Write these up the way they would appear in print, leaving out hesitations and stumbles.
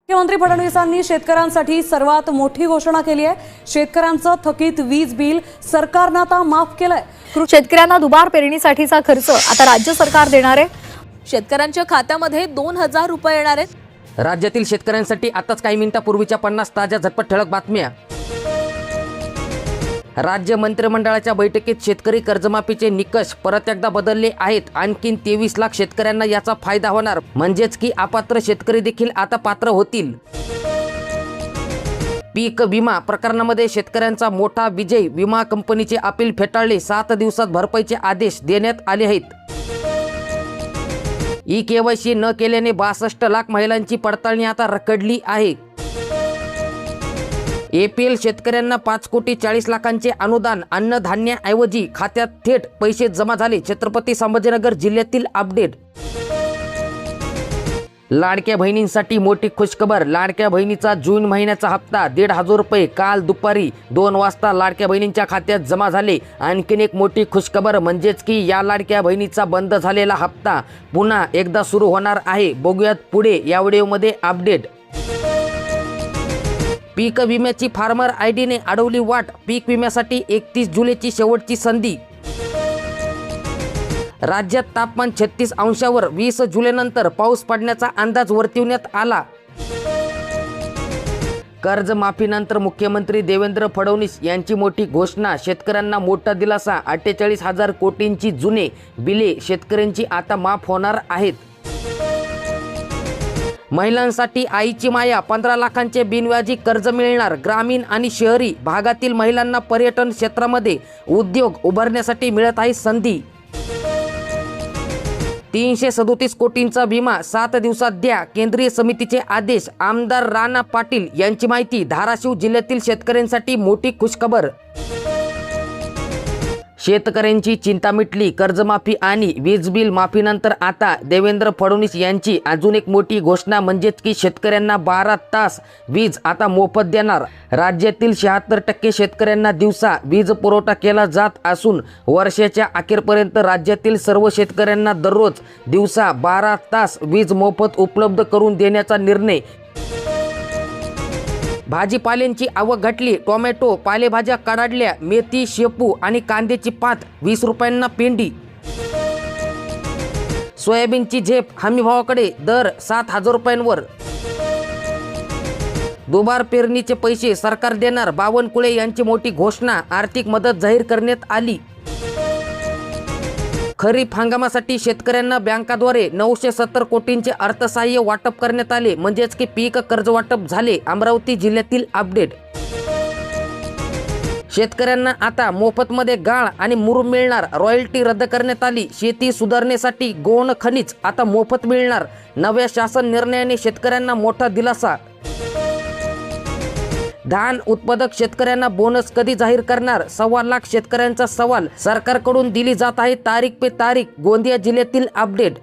मुख्यमंत्री फडणवीसांनी शेतकऱ्यांसाठी सर्वात मोठी घोषणा केली आहे। शेतकऱ्यांचं थकीत वीज बिल सरकारनं आता माफ केलंय। शेतकऱ्यांना दुबार पेरणीसाठीचा खर्च आता राज्य सरकार देणार आहे। शेतकऱ्यांच्या खात्यामध्ये 2000 रुपये येणार आहेत। राज्यातील शेतकऱ्यांसाठी आताच काही मिनिटांपूर्वीच्या 50 ताज्या झटपट ठळक बातम्या। राज्य मंत्रिमंडळाच्या बैठकीत शेतकरी कर्जमाफीचे निकष परत एकदा बदलले आहेत। आणखीन 23 लाख शेतकऱ्यांना याचा फायदा होणार, म्हणजेच की अपात्र शेतकरी देखील आता पात्र होतील। पीक विमा प्रकरणामध्ये शेतकऱ्यांचा मोठा विजय, विमा कंपनीचे अपील फेटाळले। 7 दिवसात भरपाईचे आदेश देण्यात आले आहेत। ई-केवायसी न केल्याने 62 लाख महिलांची पडताळणी आता रखडली आहे। APL शेतकऱ्यांना 5,40,00,000चे अनुदान, अन्नधान्याऐवजी खात्यात थेट पैसे जमा झाले। छत्रपती संभाजीनगर जिल्ह्यातील अपडेट। लाडक्या बहिणींसाठी मोठी खुशखबर। लाडक्या बहिणीचा जून महिन्याचा हप्ता 1,500 रुपये काल दुपारी 2 वाजता लाडक्या बहिणींच्या खात्यात जमा झाले। आणखीन एक मोठी खुशखबर म्हणजेच की या लाडक्या बहिणीचा बंद झालेला हप्ता पुन्हा एकदा सुरू होणार आहे। बघूयात पुढे या व्हिडिओमध्ये अपडेट। पीक विम्याची फार्मर आयडीने अडवली वाट। पीक विम्यासाठी 31 जुलैची शेवटची संधी। राज्यात तापमान 36 अंशावर। 20 जुलैनंतर पाऊस पडण्याचा अंदाज वर्तविण्यात आला। कर्जमाफीनंतर मुख्यमंत्री देवेंद्र फडणवीस यांची मोठी घोषणा। शेतकऱ्यांना मोठा दिलासा। 48,000 कोटींची जुने बिले शेतकऱ्यांची आता माफ होणार आहेत। महिलांसाठी आईची माया। 15 लाखांचे बिनव्याजी कर्ज मिळणार। ग्रामीण आणि शहरी भागातील महिलांना पर्यटन क्षेत्रामध्ये उद्योग उभारण्यासाठी मिळत आहे संधी। 337 कोटींचा विमा 7 दिवसात द्या, केंद्रीय समितीचे आदेश। आमदार राणा पाटील यांची माहिती। धाराशिव जिल्ह्यातील शेतकऱ्यांसाठी मोठी खुशखबर। शेतकऱ्यांची चिंता मिटली। कर्जमाफी आणि वीज बिल माफीनंतर आता देवेंद्र फडणवीस यांची अजून एक मोठी घोषणा, म्हणजेच की शेतकऱ्यांना 12 तास वीज आता मोफत देणार। राज्यातील 76% शेतकऱ्यांना दिवसा वीज पुरवठा केला जात असून वर्षाच्या अखेरपर्यंत राज्यातील सर्व शेतकऱ्यांना दररोज दिवसा 12 तास वीज मोफत उपलब्ध करून देण्याचा निर्णय। भाजीपाल्यांची आवक घटली। टोमॅटो, पालेभाज्या कडाडल्या। मेथी, शेपू आणि कांद्याची पात 20 रुपयांना पेंडी। सोयाबीनची झेप हमीभावाकडे, दर 7,000 रुपयांवर। दुबार पेरणीचे पैसे सरकार देणार। बावनकुळे यांची मोठी घोषणा। आर्थिक मदत जाहीर करण्यात आली। खरीप हंगामासाठी शेतकऱ्यांना बँकाद्वारे 970 कोटींचे अर्थसहाय्य वाटप करण्यात आले, म्हणजेच की पीक कर्ज वाटप झाले। अमरावती जिल्ह्यातील अपडेट। शेतकऱ्यांना आता मोफतमध्ये गाळ आणि मुरूम मिळणार। रॉयल्टी रद्द करण्यात आली। शेती सुधारण्यासाठी गौण खनिज आता मोफत मिळणार। नव्या शासन निर्णयाने शेतकऱ्यांना मोठा दिलासा। धान उत्पादक शेतकऱ्यांना बोनस कधी जाहीर करणार? 1.25 लाख शेतकऱ्यांचा सवाल। सरकारकडून दिली जात आहे तारीख पे तारीख। गोंदिया जिल्ह्यातील अपडेट।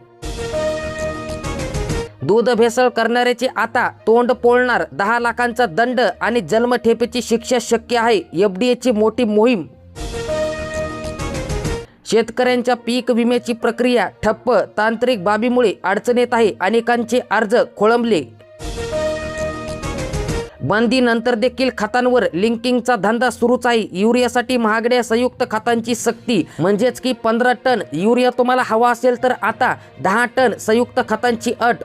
दूध भेसळ करणाऱ्याचे आता तोंड पोळणार। 10 लाखांचा दंड आणि जन्मठेपेची शिक्षा शक्य आहे। FDAची मोठी मोहीम। शेतकऱ्यांच्या पीक विम्याची प्रक्रिया ठप्प। तांत्रिक बाबीमुळे अडचण येत आहे। अनेकांचे अर्ज खोळंबले। बंदीनंतर देखील खतांवर लिंकिंगचा धंदा सुरूच आहे। युरियासाठी महागड्या संयुक्त खतांची सक्ती, म्हणजेच की 15 टन युरिया तुम्हाला हवा असेल तर आता 10 टन संयुक्त खतांची अट।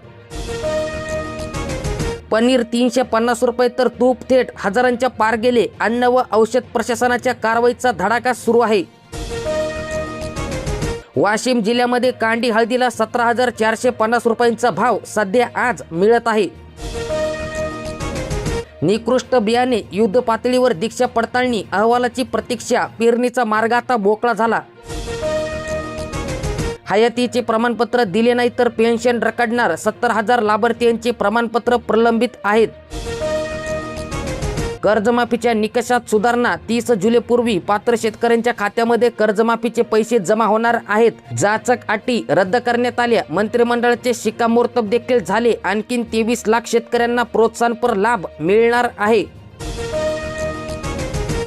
पनीर 350 रुपये तर तूप थेट हजारांच्या पार गेले। अन्न व औषध प्रशासनाच्या कारवाईचा धडाका सुरू आहे। वाशिम जिल्ह्यामध्ये कांडी हळदीला 17,450 रुपयांचा भाव सध्या आज मिळत आहे। निकृष्ट बियाणे युद्ध पातळीवर दीक्षा पडताळणी अहवालाची प्रतीक्षा। पेरणीचा मार्ग आता मोकळा झाला। हयातीचे प्रमाणपत्र दिले नाही तर पेन्शन रखडणार। 70,000 लाभार्थ्यांचे प्रमाणपत्र प्रलंबित आहेत। कर्जमाफीच्या निकषात सुधारणा। 30 जुलैपूर्वी पात्र शेतकऱ्यांच्या खात्यामध्ये कर्जमाफीचे पैसे जमा होणार आहेत। जाचक अटी रद्द करण्यात आल्या। मंत्रिमंडळाचे शिक्कामोर्तब देखील झाले। आणखीन 23 लाख शेतकऱ्यांना प्रोत्साहनपर लाभ मिळणार आहे।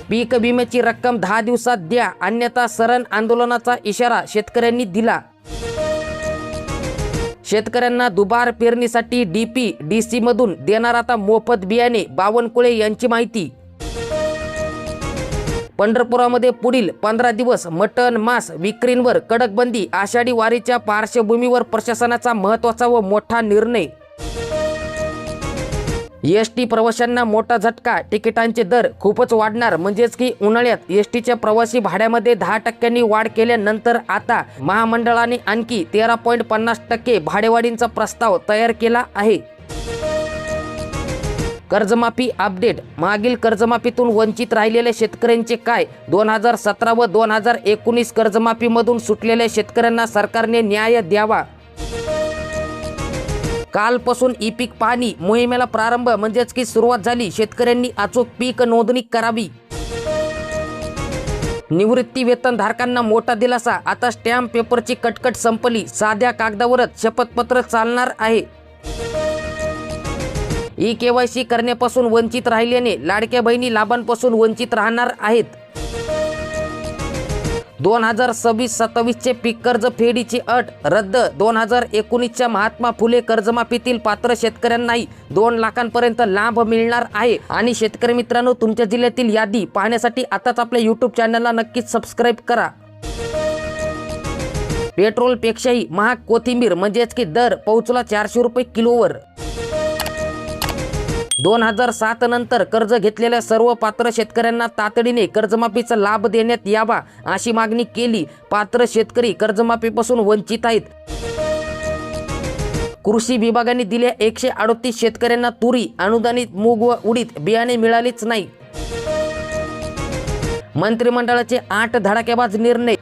पीक विम्याची रक्कम 10 दिवसात द्या, अन्यथा सरण आंदोलनाचा इशारा शेतकऱ्यांनी दिला। शेतकऱ्यांना दुबार पेरणीसाठी DPDC मधून देणार आता मोफत बियाणे, बावनकुळे यांची माहिती. पंढरपुरामध्ये पुढील 15 दिवस मटण मांस विक्रींवर कडक बंदी. आषाढी वारीच्या पार्श्वभूमीवर प्रशासनाचा महत्त्वाचा व मोठा निर्णय. एसटी प्रवाशांना मोठा झटका. तिकिटांचे दर खूपच वाढणार. म्हणजेच की उन्हाळ्यात एसटीच्या प्रवासी भाड्यामध्ये 10% वाढ केल्यानंतर आता महामंडळाने आणखी 13.50% भाडेवाढींचा प्रस्ताव तयार केला आहे. कर्जमाफी अपडेट. मागील कर्जमाफीतून वंचित राहिलेल्या शेतकऱ्यांचे काय? 2017 व 2019 कर्जमाफीमधून सुटलेल्या शेतकऱ्यांना सरकारने न्याय द्यावा. कालपासून ई-पीक पाहणी मोहिमेला प्रारंभ. म्हणजेच की सुरुवात झाली. शेतकऱ्यांनी अचूक पीक नोंदणी करावी. निवृत्ती वेतनधारकांना मोठा दिलासा. आता स्टॅम्प पेपरची कटकट संपली. साध्या कागदावरच शपथपत्र चालणार आहे. ई-KYC करण्यापासून वंचित राहिल्याने लाडक्या बहिणी लाभांपासून वंचित राहणार आहेत. 2026-27चे पीक कर्ज फेडीची अट रद्द. 2019च्या महात्मा फुले कर्जमाफीतील पात्र शेतकऱ्यांनाही 2 लाखांपर्यंत लाभ मिळणार आहे. आणि शेतकरी मित्रांनो, तुमच्या जिल्ह्यातील यादी पाहण्यासाठी आताच आपल्या YouTube चॅनलला नक्कीच सबस्क्राईब करा. पेट्रोलपेक्षाही महाग कोथिंबीर. म्हणजेच की दर पोहोचला 400 रुपये किलोवर. 2007 नंतर कर्ज घेतलेल्या सर्व पात्र शेतकऱ्यांना तातडीने कर्जमाफीचा लाभ देण्यात यावा अशी मागणी केली. पात्र शेतकरी कर्जमाफीपासून वंचित आहेत. कृषी विभागाने दिल्या 138 शेतकऱ्यांना तुरी, अनुदानित मूग व उडीद बियाणे मिळालेच नाही. मंत्रिमंडळाचे 8 धडाकेबाज निर्णय.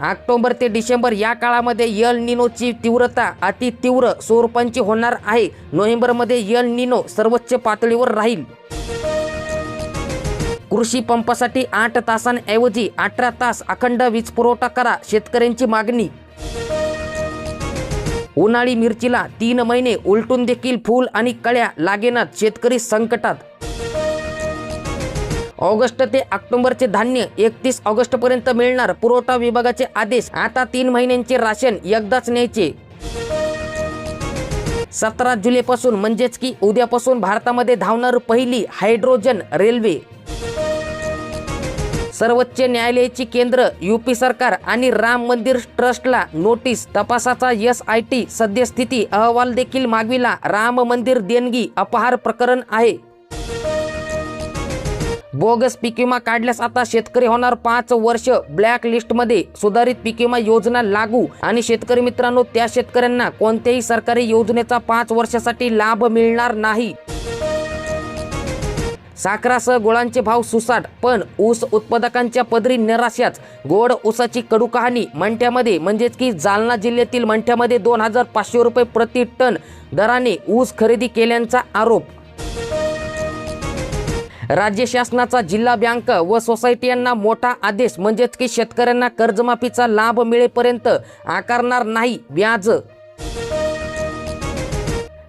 ऑक्टोबर ते डिसेंबर या काळामध्ये एल निनोची तीव्रता अतितीव्र स्वरूपांची होणार आहे. नोव्हेंबरमध्ये एल निनो सर्वोच्च पातळीवर राहील. कृषी पंपासाठी 8 तासांऐवजी 18 तास अखंड वीज पुरवठा करा. शेतकऱ्यांची मागणी. उन्हाळी मिरचीला 3 महिने उलटून देखील फूल आणि कळ्या लागेनात. शेतकरी संकटात. ऑगस्ट ते ऑक्टोबरचे धान्य 31 ऑगस्टपर्यंत मिळणार. पुरवठा विभागाचे आदेश. आता 3 महिन्यांचे राशन एकदाच न्यायचे. 17 जुलैपासून म्हणजेच की उद्यापासून भारतामध्ये धावणार पहिली हायड्रोजन रेल्वे. सर्वोच्च न्यायालयाची केंद्र, UP सरकार आणि राम मंदिर ट्रस्टला नोटीस. तपासाचा SIT सद्यस्थिती अहवाल देखील मागविला. राम मंदिर देणगी अपहार प्रकरण आहे. बोगस पीक विमा काढल्यास आता शेतकरी होणार 5 वर्ष ब्लॅक लिस्टमध्ये. सुधारित पीक विमा योजना लागू. आणि शेतकरी मित्रांनो, त्या शेतकऱ्यांना कोणत्याही सरकारी योजनेचा 5 वर्षासाठी लाभ मिळणार नाही. साखरासह गुळांचे भाव सुसाट, पण ऊस उत्पादकांच्या पदरी निराशाच. गोड ऊसाची कडू कहाणी. मंठ्यामध्ये म्हणजेच की जालना जिल्ह्यातील मंठ्यामध्ये 2500 रुपये प्रति टन दराने ऊस खरेदी केल्याचा आरोप. राज्य शासनाचा जिल्हा बँक व सोसायटी यांना मोठा आदेश. म्हणजेच की शेतकऱ्यांना कर्जमाफीचा लाभ मिळेपर्यंत आकारणार नाही व्याज.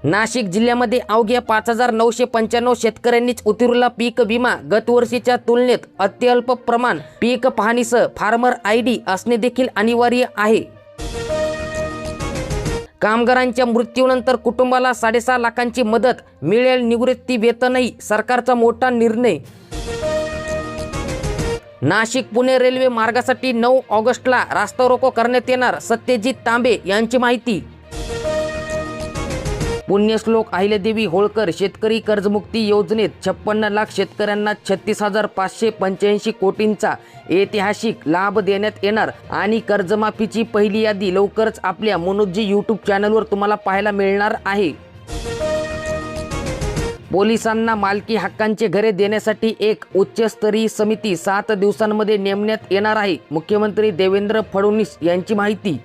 नाशिक जिल्ह्यामध्ये अवघ्या 5995 शेतकऱ्यांनीच उतरवला पीक विमा. गतवर्षीच्या तुलनेत अत्यल्प प्रमाण. पीक पाहणीसह फार्मर ID असणे देखील अनिवार्य आहे. कामगारांच्या मृत्यूनंतर कुटुंबाला 6.5 लाखांची मदत मिळेल. निवृत्ती वेतनही. सरकारचा मोठा निर्णय. नाशिक पुणे रेल्वे मार्गासाठी 9 ऑगस्टला रास्ता रोको करण्यात येणार. सत्यजित तांबे यांची माहिती. पुण्यश्लोक अहिल्यादेवी होळकर शेतकरी कर्जमुक्ती योजनेत 56 लाख शेतकऱ्यांना 36,585 कोटींचा ऐतिहासिक लाभ देण्यात येणार. आणि कर्जमाफीची पहिली यादी लवकरच आपल्या मनोजी YouTube चॅनलवर तुम्हाला पाहायला मिळणार आहे. पोलिसांना मालकी हक्कांचे घरे देण्यासाठी एक उच्चस्तरीय समिती 7 दिवसांमध्ये नेमण्यात येणार आहे. मुख्यमंत्री देवेंद्र फडणवीस यांची माहिती.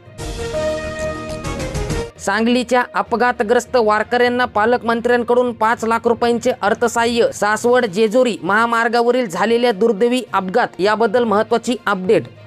सांगलीच्या अपघातग्रस्त वारकऱ्यांना पालकमंत्र्यांकडून 5 लाख रुपयांचे अर्थसहाय्य. सासवड जेजुरी महामार्गावरील झालेल्या दुर्दैवी अपघात याबद्दल महत्त्वाची अपडेट.